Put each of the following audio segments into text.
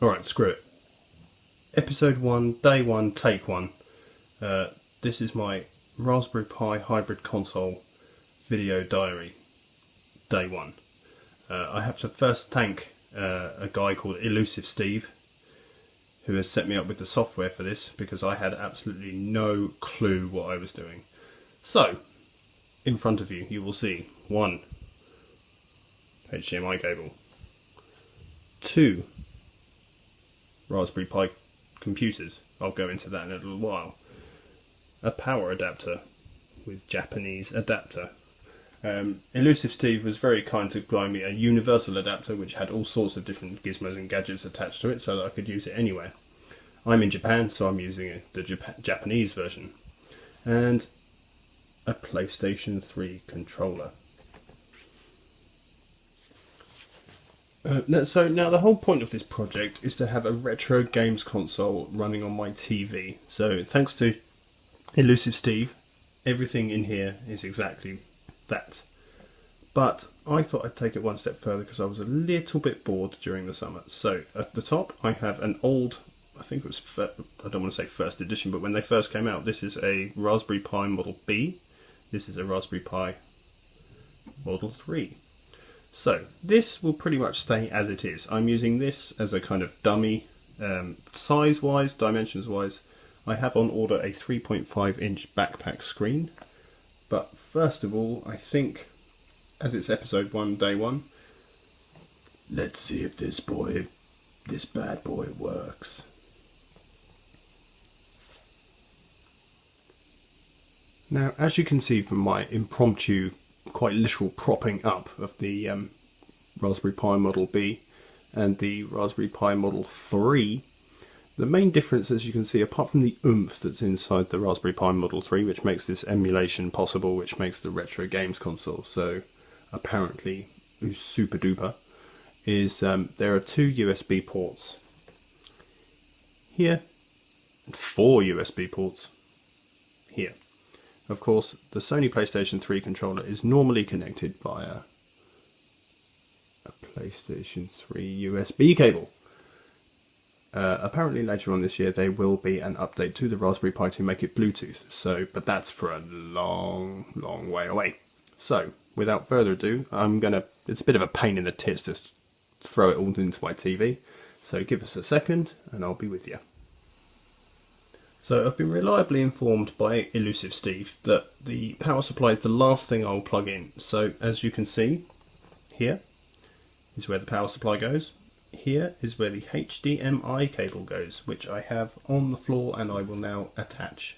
Alright, screw it. Episode 1, Day 1, Take 1. This is my Raspberry Pi hybrid console video diary. Day 1. I have to first thank a guy called Elusive Steve, who has set me up with the software for this, because I had absolutely no clue what I was doing. So, in front of you, you will see 1 HDMI cable, 2 Raspberry Pi computers, I'll go into that in a little while, a power adapter with Japanese adapter. Elusive Steve was very kind to buy me a universal adapter which had all sorts of different gizmos and gadgets attached to it so that I could use it anywhere. I'm in Japan, so I'm using the Japanese version, and a PlayStation 3 controller. So now the whole point of this project is to have a retro games console running on my TV. So thanks to Elusive Steve, everything in here is exactly that. But I thought I'd take it one step further because I was a little bit bored during the summer. So at the top I have an old, I think it was, I don't want to say first edition, but when they first came out, this is a Raspberry Pi Model B. This is a Raspberry Pi Model 3. So this will pretty much stay as it is. I'm using this as a kind of dummy, size-wise, dimensions-wise. I have on order a 3.5-inch backpack screen. But first of all, I think, as it's episode 1, day 1, let's see if this bad boy works. Now, as you can see from my impromptu, quite literal propping up of the Raspberry Pi Model B and the Raspberry Pi Model 3, the main difference, as you can see, apart from the oomph that's inside the Raspberry Pi Model 3, which makes this emulation possible, which makes the retro games console so apparently super duper, is there are 2 USB ports here and 4 USB ports here. Of course, the Sony PlayStation 3 controller is normally connected via a PlayStation 3 USB cable. Apparently later on this year there will be an update to the Raspberry Pi to make it Bluetooth, but that's for a long way away. So, without further ado, it's a bit of a pain in the tits to throw it all into my TV, so give us a second and I'll be with you. So I've been reliably informed by Elusive Steve that the power supply is the last thing I'll plug in. So as you can see, here is where the power supply goes. Here is where the HDMI cable goes, which I have on the floor and I will now attach.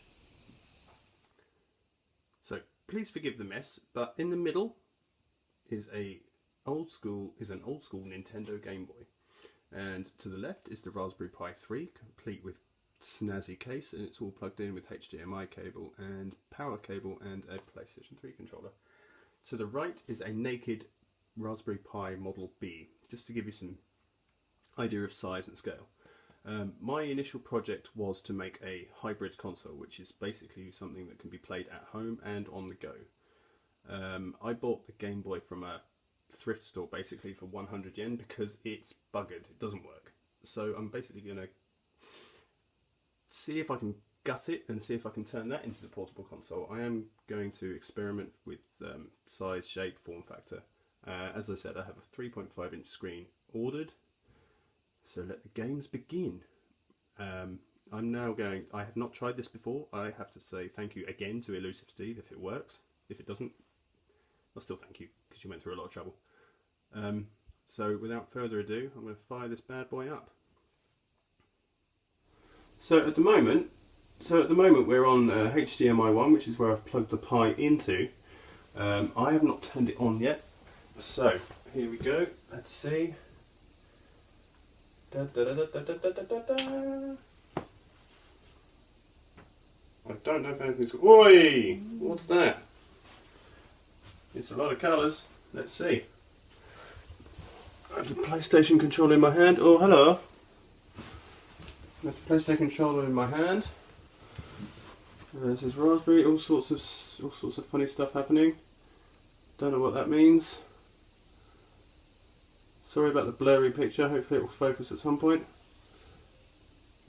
So please forgive the mess, but in the middle is an old school Nintendo Game Boy, and to the left is the Raspberry Pi 3, complete with snazzy case, and it's all plugged in with HDMI cable and power cable and a PlayStation 3 controller. To the right is a naked Raspberry Pi Model B, just to give you some idea of size and scale. My initial project was to make a hybrid console, which is basically something that can be played at home and on the go. I bought the Game Boy from a thrift store basically for 100 yen because it's buggered, it doesn't work. So I'm basically going to see if I can gut it and see if I can turn that into the portable console. I am going to experiment with size, shape, form factor. As I said, I have a 3.5-inch screen ordered, so let the games begin. I have not tried this before. I have to say thank you again to Elusive Steve if it works. If it doesn't, I'll still thank you because you went through a lot of trouble. So without further ado, I'm going to fire this bad boy up. So at the moment we're on HDMI 1, which is where I've plugged the Pi into. I have not turned it on yet. So here we go. Let's see. I don't know if anything's... Oi! What's that? It's a lot of colours. Let's see. I have the PlayStation controller in my hand. Oh, hello. That's the PlayStation controller in my hand. This is Raspberry. All sorts of funny stuff happening. Don't know what that means. Sorry about the blurry picture. Hopefully it will focus at some point.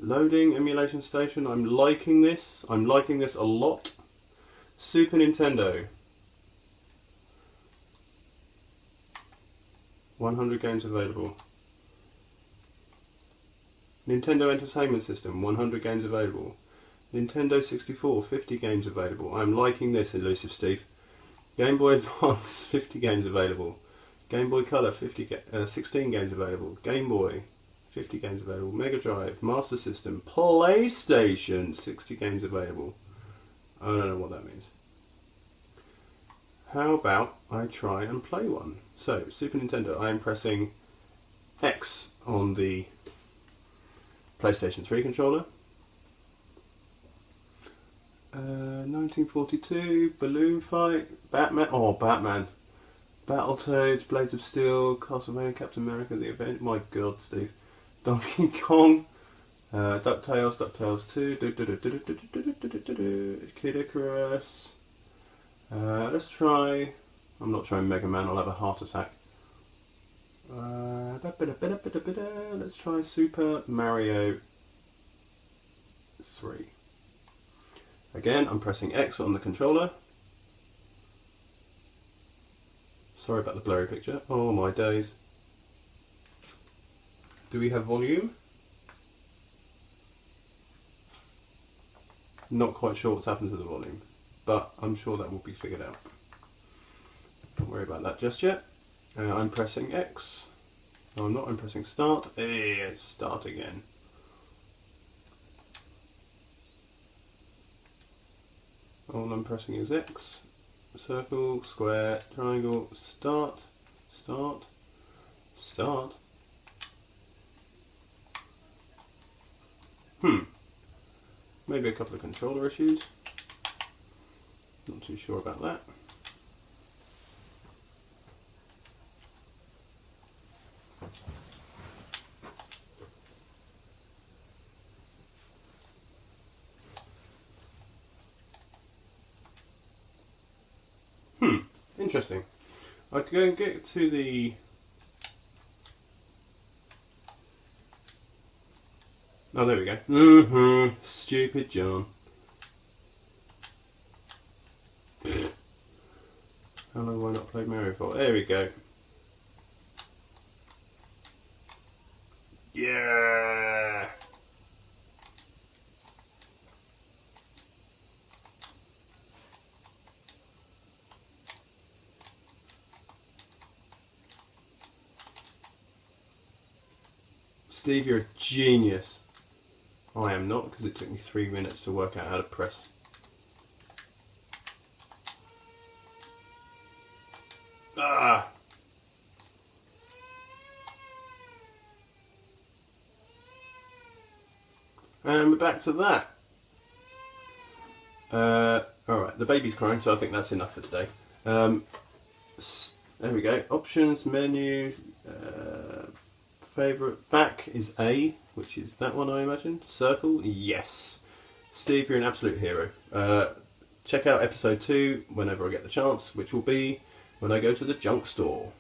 Loading emulation station. I'm liking this. I'm liking this a lot. Super Nintendo. 100 games available. Nintendo Entertainment System, 100 games available. Nintendo 64, 50 games available. I'm liking this, Elusive Steve. Game Boy Advance, 50 games available. Game Boy Color, 16 games available. Game Boy, 50 games available. Mega Drive, Master System, PlayStation, 60 games available. I don't know what that means. How about I try and play one? So, Super Nintendo, I am pressing X on the PlayStation 3 controller. 1942, Balloon Fight, Batman, Batman. Battletoads, Blades of Steel, Castlevania, Captain America, The Event, my god, Steve. Donkey Kong, DuckTales, DuckTales 2, Kid Icarus. Let's try, I'm not trying Mega Man, I'll have a heart attack. Let's try Super Mario 3. Again, I'm pressing X on the controller. Sorry about the blurry picture. Oh my days. Do we have volume? Not quite sure what's happened to the volume, but I'm sure that will be figured out. Don't worry about that just yet. I'm pressing X. No, I'm not. I'm pressing start. Hey, start again. All I'm pressing is X. Circle, square, triangle, start, start, start. Maybe a couple of controller issues. Not too sure about that. Interesting. I could go and get to the oh, there we go. Stupid John. How long have I not played Mario for? There we go. Yeah. Steve, you're a genius. I am not, because it took me 3 minutes to work out how to press. Ah! And we're back to that. Alright, the baby's crying, so I think that's enough for today. There we go. Options, menu, favourite, back is A, which is that one I imagine. Circle, yes. Steve, you're an absolute hero. Check out episode 2 whenever I get the chance, which will be when I go to the junk store.